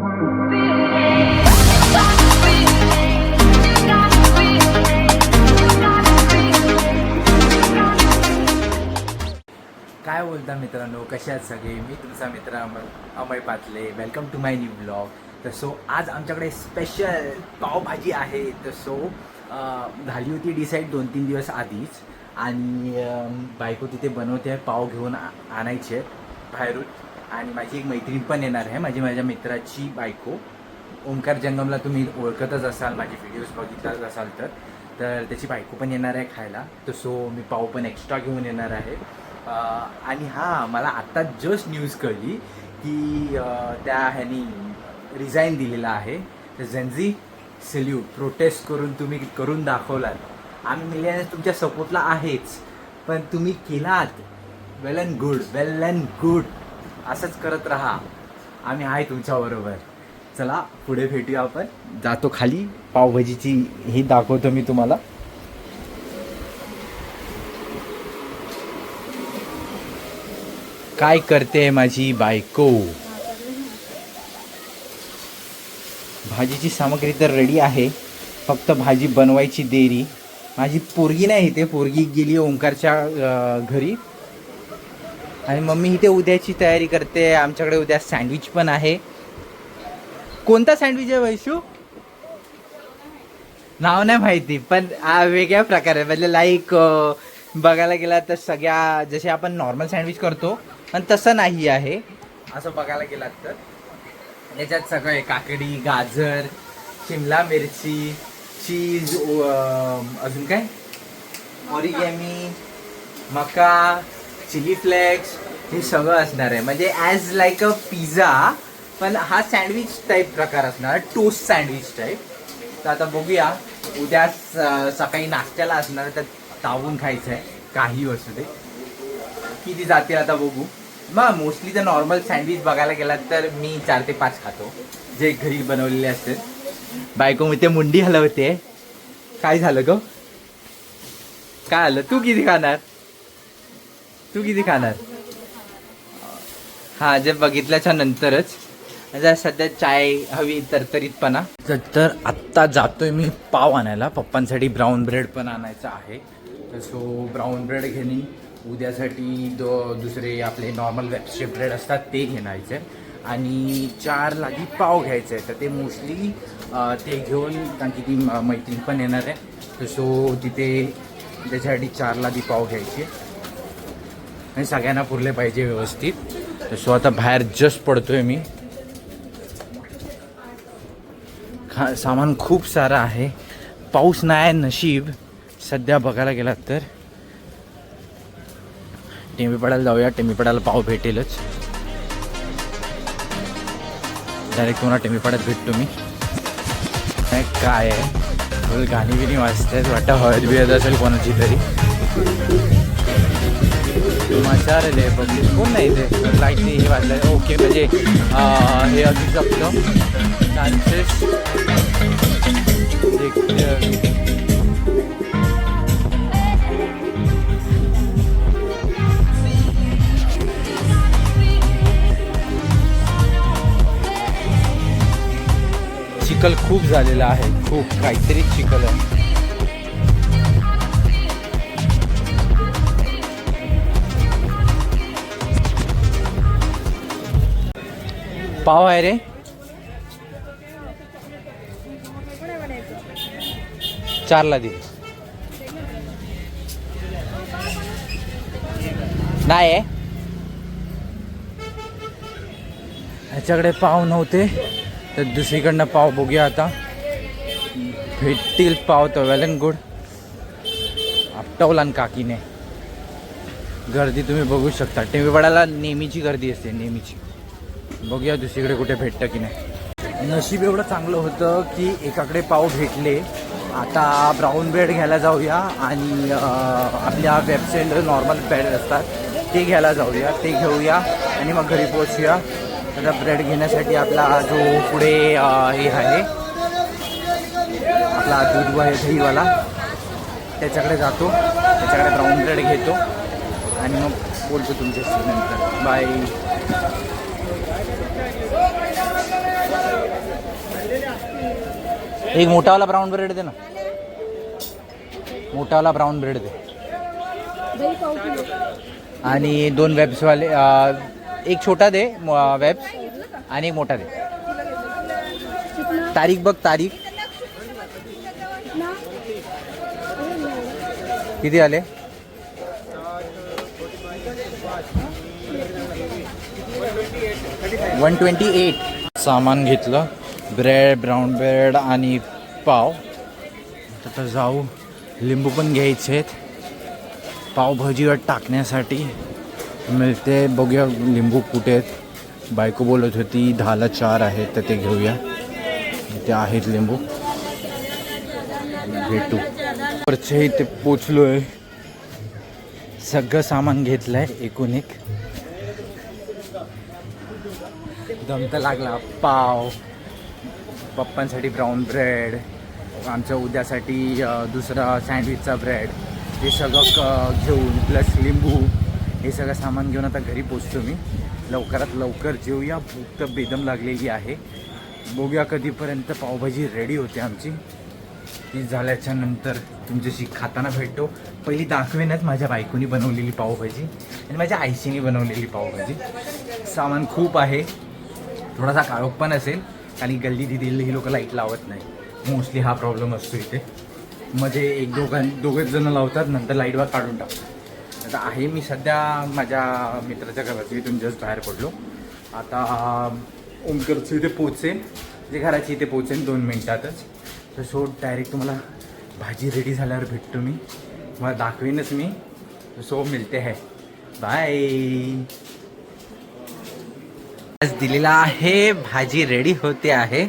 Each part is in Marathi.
काय बोलता मित्रांनो, कसे आहात सगळे? मी तुमचा मित्र Amay Patle. Welcome to my new blog. तर सो आज आमच्याकडे स्पेशल पावभाजी आहे. तर सो झाली होती डिसाईड 2-3 दिवस आधीच, आणि बायको तिथे बनवते आहे. पाव घेऊन आणायचे बाहेरून, आणि माझी एक मैत्रीण पण येणार आहे, माझ्या मित्राची बायको. ओंकार जंगमला तुम्ही ओळखतच असाल, माझे व्हिडिओज बघितलाच असाल तर त्याची बायको पण येणार आहे खायला. तर सो मी पाव पण एक्स्ट्रा घेऊन येणार आहे. आणि हां, मला आत्ता जस्ट न्यूज कळली की त्या ह्यानी रिझाईन दिलेला आहे. तर जनजी सल्यूट, प्रोटेस्ट करून तुम्ही करून दाखवलात. आम्ही मिलियन्स तुमच्या सपोर्टला आहेच, पण तुम्ही केलात. वेल अँड गुड. असंच करत राहा, आम्ही आहे तुमच्याबरोबर. चला पुढे भेटूया. आपण जातो खाली, पावभाजीची ही दाखवतो मी तुम्हाला. काय करते माझी बायको. भाजीची सामग्री तर रेडी आहे, फक्त भाजी बनवायची देरी. माझी पोरगी नाही इथे, पोरगी गेली ओंकारच्या घरी, आणि मम्मी इथे उद्याची तयारी करते. आमच्याकडे उद्या सँडविच पण आहे. कोणता सँडविच आहे वैशू? नाव नाही माहिती, पण वेगळ्या प्रकारे, म्हणजे लाईक बघायला गेला तर सगळ्या जसे आपण नॉर्मल सँडविच करतो, पण तसं नाही आहे. असं बघायला गेलात तर याच्यात सगळं आहे: काकडी, गाजर, शिमला मिरची, चीज, अजून काय, ऑरिगॅमी, मका, चिली फ्लेक्स, हे सगळं असणार आहे. म्हणजे ॲज लाईक अ पिझ्झा, पण हा सँडविच टाईप प्रकार असणार, टोस्ट सँडविच टाईप. तर आता बघूया, उद्या सकाळी नाश्त्याला असणार, तर तावून खायचं आहे. काही असू दे, किती जातील आता बघू. मग मोस्टली तर नॉर्मल सँडविच बघायला गेलात तर मी 4 ते 5 खातो, जे घरी बनवलेले असते. बायको मी ते मुंडी हलवते. काय झालं ग? काय आलं? तू किती खाणार? हा, जे बघितल्याच्या नंतरच. आता सध्या चाय हवी, तरतरीतपणा. तर आत्ता जातोय मी पाव आणायला. पप्पांसाठी ब्राऊन ब्रेड पण आणायचं आहे. तर सो ब्राऊन ब्रेड घेणे. उद्यासाठी दुसरे आपले नॉर्मल वेबस्टे ब्रेड असतात ते घेणायचे, आणि 4 लागी पाव घ्यायचे आहे. तर ते मोस्टली ते घेऊन, कारण की ती मैत्रीण पण येणार आहे. तर सो तिथे त्याच्यासाठी 4 लागी पाव घ्यायचे, आणि सगळ्यांना पुरले पाहिजे व्यवस्थित. तर सो आता बाहेर जस्ट पडतोय मी. सामान खूप सारं आहे. पाऊस नाही आहे नशीब सध्या बघायला गेलात तर. टेंबीपाड्याला जाऊया, टेंबीपाड्याला पाव भेटेलच. डायरेक्ट तुम्हाला टेंबीपाड्यात भेटतो मी. काय आहे, बोल गाणी बिणी वाजतात वाटतं, हळद बिळद असेल कोणाची तरी. मजा रे पब्लिक कोण नाही ते लाईट हे वाजलं. ओके, म्हणजे हे असू शकतं चान्सेस. चिखल खूप झालेला आहे, खूप काहीतरी चिखल आहे. पाव आहे रे, 4 ला दे. नाही ह्याच्याकडे पाव नव्हते, तर दुसरीकडनं पाव बघूया आता. भेटतील पाव तर वेल अँड गुड. आपटवला काकीने. गर्दी तुम्ही बघू शकता. टेंबीपाड्याला नेहमीची गर्दी असते, नेहमीची. बघूया दुसरीकडे कुठे भेटतं की नाही. नशीब एवढं चांगलं होतं की एकाकडे पाव भेटले. आता ब्राऊन ब्रेड घ्यायला जाऊया, आणि आपल्या वेबसाईट नॉर्मल ब्रेड असतात ते घ्यायला जाऊया, ते घेऊया, आणि मग घरी पोहोचूया. आता ब्रेड घेण्यासाठी आपला जो पुढे हे आहे, आपला दूध व दहीवाला, त्याच्याकडे जातो. त्याच्याकडे ब्राऊन ब्रेड घेतो, आणि मग बोलतो तुमच्याशी नंतर. बाय. एक मोठावाला ब्राऊन ब्रेड दे ना, मोठावाला ब्राऊन ब्रेड दे. आणि 2 वेब्सवाले, एक छोटा दे वेब्स आणि एक मोठा दे. तारीख बघ, तारीख किती आले? 128. सामान घेतलं, ब्रेड, ब्राऊन ब्रेड आणि पाव. आता जाऊ, लिंबू पण घ्यायचे आहेत पावभाजीवर टाकण्यासाठी. मिळते बघूया लिंबू कुठे आहेत. बायको बोलत होती 10ला 4 आहेत तर ते घेऊया. इथे आहेत लिंबू, भेटू. वरच्या इथे पोचलो आहे, सगळं सामान घेतलं आहे एकूण एक. दम तर लागला. पाव, पप्पांसाठी ब्राऊन ब्रेड, आमच्या उद्यासाठी दुसरा सँडविचचा ब्रेड, हे सगळं घेऊन प्लस लिंबू, हे सगळं सामान घेऊन आता घरी पोचतो मी. लवकरात लवकर जेवूया, भूक तर बेदम लागलेली आहे. बघूया कधीपर्यंत पावभाजी रेडी होते आमची. ती झाल्याच्या नंतर तुमच्याशी खाताना भेटतो. पहिली दाखवेनच माझ्या बायकोनी बनवलेली पावभाजी आणि माझ्या आईशीने बनवलेली पावभाजी. सामान खूप आहे, थोडासा काळोख पण असेल आणि गल्ली दिदीला ही लोक लाईट लावत नाही. मोस्टली हा प्रॉब्लेम असतो इथे. मध्ये एक दोघंच जण लावतात, नंतर लाईटवर काढून टाकतात. आता आहे मी सध्या माझ्या मित्राच्या घराची, इथून जस्ट बाहेर पडलो. आता ओमकरचं इथे पोचेन, जे घराची इथे पोचेन 2 मिनटातच. तर सो डायरेक्ट तुम्हाला भाजी रेडी झाल्यावर भेटतो मी, मला दाखवेनच मी. सो मिळते है, बाय. आज दिलेला आहे, भाजी रेडी होते आहे.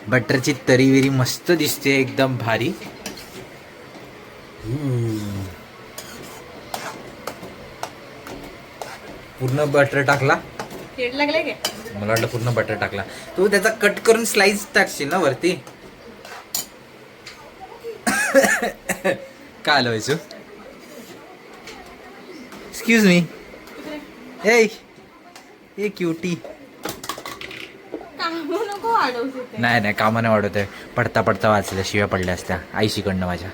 बटरची तरीविरी मस्त दिसते, एकदम भारी. पूर्ण बटर टाकला, मला वाटलं पूर्ण बटर टाकला. तू त्याचा कट करून स्लाइस टाकशील ना वरती. काय आलं व्हायचं? Excuse me. ए क्यूटी. नाही कामाने वाढवत आहे. पडता पडता वाचल्या, शिव्या पडल्या असत्या आईशीकडनं माझ्या.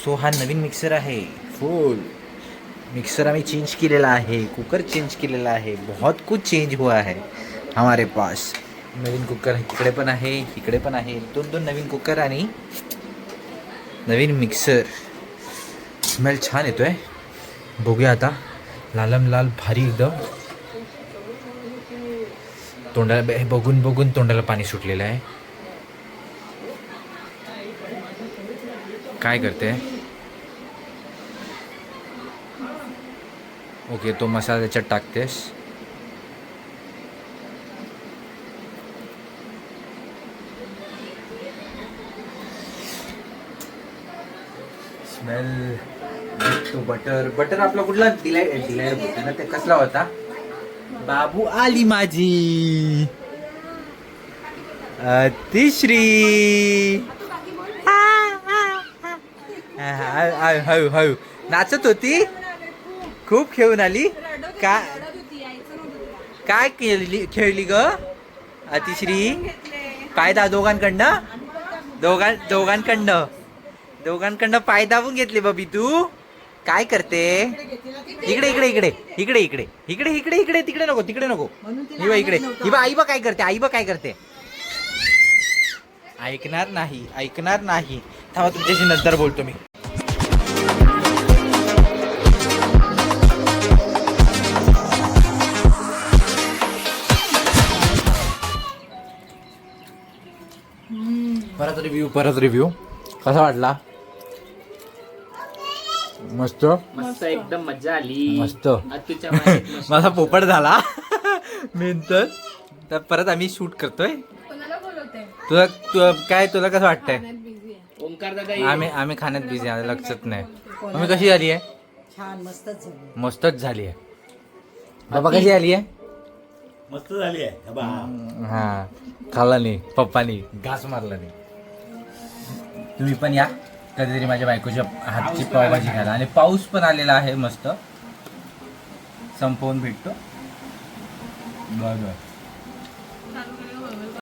सो हा नवीन मिक्सर आहे, फुल मिक्सर आम्ही चेंज केलेला आहे, कुकर चेंज केलेला आहे, बहुत कुछ चेंज हुआ है हमारे पास. नवीन कुकर इकडे पण आहे, इकडे पण आहे, 2 नवीन कुकर आणि नवीन मिक्सर. स्मेल छान येतोय. बघूया आता, लालम लाल भारी एकदम. तोंडाला बघून बघून तोंडाला पाणी सुटलेलं आहे. काय करते? ओके, तो मसाला त्याच्यात टाकतेस. स्मेल तो बटर आपला कुठला डिलाईट होता ना, ते कसला होता? बाबू आली माझी तिश्री. हळू नाचत होती, खूप खेळून आली. काय खेळली ग अतिश्री? पाय दाब दोघांकडनं पाय दाबून घेतले बबी. तू काय करते? इकडे तिकडे नको. इकडे आई बा काय करते? ऐकणार नाही. थांबा, तुमच्याशी नंतर बोलतो मी. परत रिव्ह्यू कसा वाटला? मस्त एकदम मजा आली. मस्त. माझा पोपट झाला मेन तर परत आम्ही शूट करतोय. तुला तुला कसं वाटतंय? ओंकार दादा, आम्ही खाण्यात बिझी आहे, लक्षात नाही. मम्मी कशी झाली आहे? छान, मस्तच झाली आहे. बाबा कशी आली आहे? मस्त झाली आहे. हा, खाल्ला नाही पप्पानी, घास मारला नाही. तुम्ही पण या कधीतरी माझ्या बायकोच्या हातची पावभाजी खायला. आणि पाऊस पण आलेला आहे, मस्त संपवून भेटतो. बाय बाय चालू केलं बरोबर